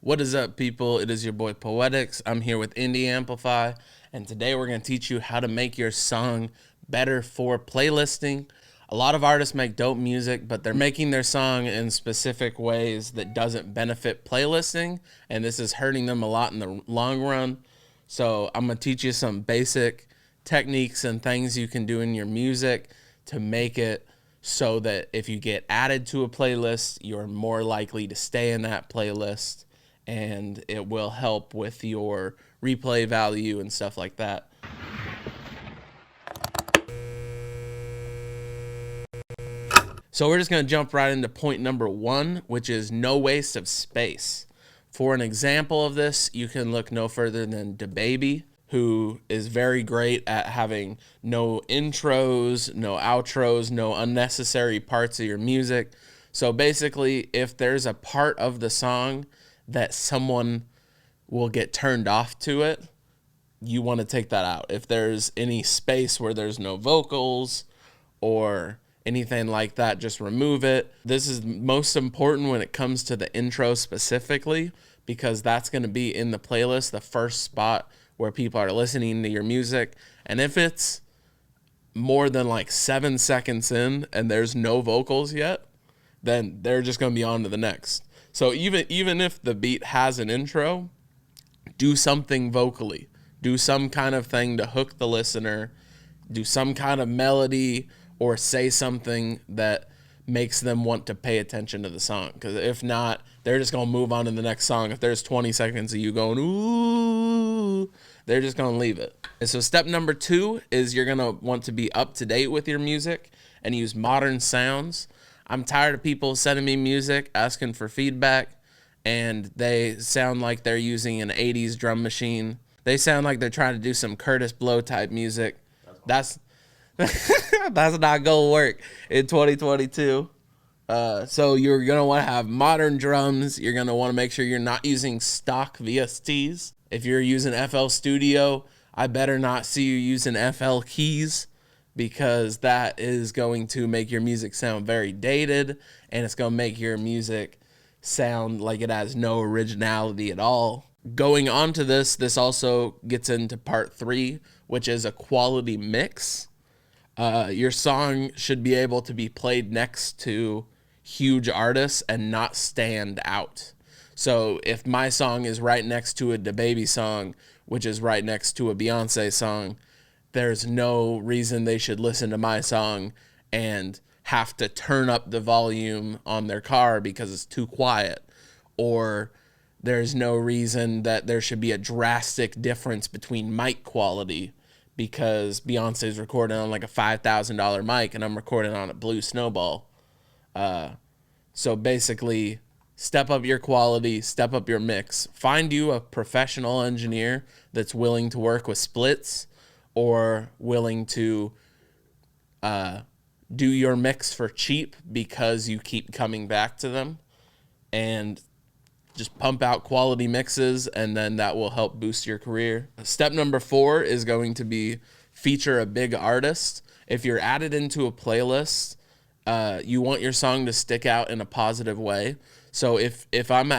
What is up, people? It is your boy Poetics. I'm here with IndieAmplify, and today we're going to teach you how to make your song better for playlisting. A lot of artists make dope music, but they're making their song in specific ways that doesn't benefit playlisting, and this is hurting them a lot in the long run. So I'm going to teach you some basic techniques and things you can do in your music to make it so that if you get added to a playlist, you're more likely to stay in that playlist, and it will help with your replay value and stuff like that. So we're just going to jump right into point number one, which is no waste of space. For an example of this, you can look no further than DaBaby, who is very great at having no intros, no outros, no unnecessary parts of your music. So basically, if there's a part of the song that someone will get turned off to it, you want to take that out. If there's any space where there's no vocals or anything like that, just remove it. This is most important when it comes to the intro specifically, because that's going to be in the playlist, the first spot where people are listening to your music. And if it's more than like 7 seconds in and there's no vocals yet, then they're just going to be on to the next. So even if the beat has an intro, do something vocally. Do some kind of thing to hook the listener. Do some kind of melody or say something that makes them want to pay attention to the song. Because if not, they're just going to move on to the next song. If there's 20 seconds of you going, ooh, they're just going to leave it. And so step number two is you're going to want to be up to date with your music and use modern sounds. I'm tired of people sending me music, asking for feedback, and they sound like they're using an 80s drum machine. They sound like they're trying to do some Curtis Blow type music. That's not gonna work in 2022. So you're gonna want to have modern drums. You're gonna want to make sure you're not using stock VSTs. If you're using FL Studio, I better not see you using FL keys, because that is going to make your music sound very dated, and it's going to make your music sound like it has no originality at all. Going on to this also gets into part three, which is a quality mix. Your song should be able to be played next to huge artists and not stand out. So if my song is right next to a DaBaby song, which is right next to a Beyonce song, there's no reason they should listen to my song and have to turn up the volume on their car because it's too quiet. Or there's no reason that there should be a drastic difference between mic quality because Beyonce's recording on like a $5,000 mic and I'm recording on a Blue Snowball. So basically, step up your quality, step up your mix. Find you a professional engineer that's willing to work with splits or willing to do your mix for cheap because you keep coming back to them, and just pump out quality mixes, and then that will help boost your career. Step number four is going to be feature a big artist. If you're added into a playlist, you want your song to stick out in a positive way. So if I'm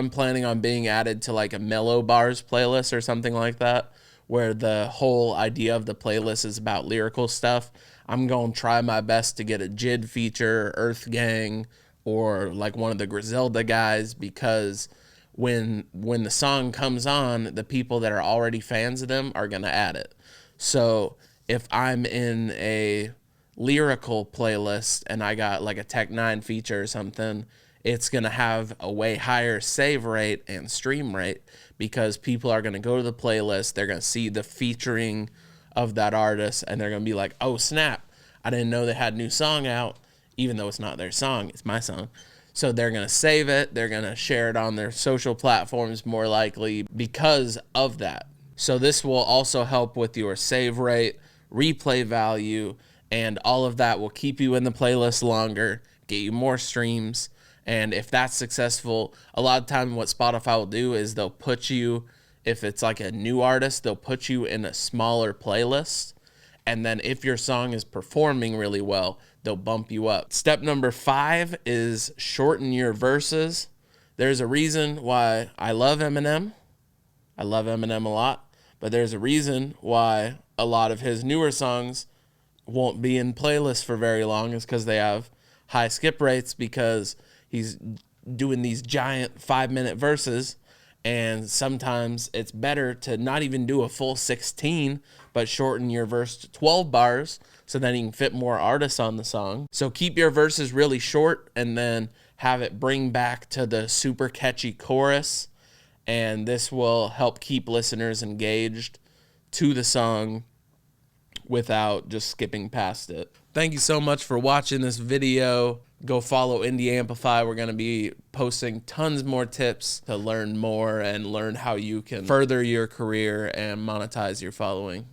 planning on being added to like a Mellow Bars playlist or something like that, where the whole idea of the playlist is about lyrical stuff, I'm going to try my best to get a JID feature, Earth Gang, or like one of the Griselda guys, because when the song comes on, the people that are already fans of them are going to add it. So if I'm in a lyrical playlist and I got like a Tech 9 feature or something, it's going to have a way higher save rate and stream rate because people are going to go to the playlist, they're going to see the featuring of that artist, and they're going to be like, oh snap, I didn't know they had a new song out, even though it's not their song, it's my song. So they're going to save it, they're going to share it on their social platforms more likely because of that. So this will also help with your save rate, replay value, and all of that will keep you in the playlist longer, get you more streams. And if that's successful, a lot of time what Spotify will do is they'll put you, if it's like a new artist, they'll put you in a smaller playlist. And then if your song is performing really well, they'll bump you up. Step number 5 is shorten your verses. There's a reason why I love Eminem. I love Eminem a lot, but there's a reason why a lot of his newer songs won't be in playlists for very long, is because they have high skip rates, because he's doing these giant 5-minute verses, and sometimes it's better to not even do a full 16, but shorten your verse to 12 bars so then you can fit more artists on the song. So keep your verses really short and then have it bring back to the super catchy chorus, and this will help keep listeners engaged to the song without just skipping past it. Thank you so much for watching this video. Go follow IndieAmplify. We're going to be posting tons more tips to learn more and learn how you can further your career and monetize your following.